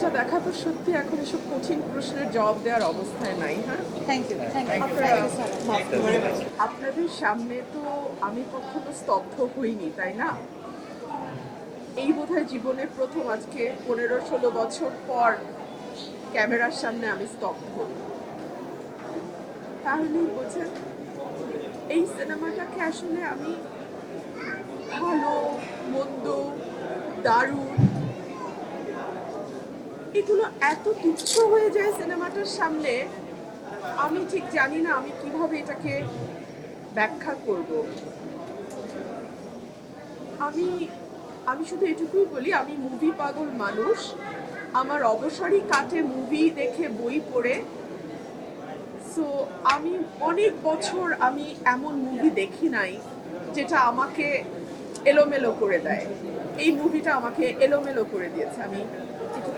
মুভিটা দেখা তো সত্যি এখন এসব কঠিন প্রশ্নের জবাব দেওয়ার অবস্থায় নাই। হ্যাঁ, থ্যাংক ইউ আপনাদের সামনে তো আমি কখনো স্তব্ধ হইনি, তাই না? এই বোধহয় জীবনের প্রথম আজকে 15-16 বছর পর ক্যামেরার সামনে আমি স্তব্ধ। তাহলেই বোঝেন এই সিনেমাটাকে আসলে আমি ভালো, মন্দ, দারুণ এগুলো এত তুচ্ছ হয়ে যায় সিনেমাটার সামনে, আমি ঠিক জানি না আমি কিভাবে এটাকে ব্যাখ্যা করব। আমি আমি শুধু এটুকুই বলি, আমি মুভি পাগল মানুষ। আমার অবসরই কাটে মুভি দেখে, বই পড়ে। সো আমি অনেক বছর আমি এমন মুভি দেখি নাই যেটা আমাকে এলোমেলো করে দেয়। এই মুভিটা আমাকে এলোমেলো করে দিয়েছে। আমি একটু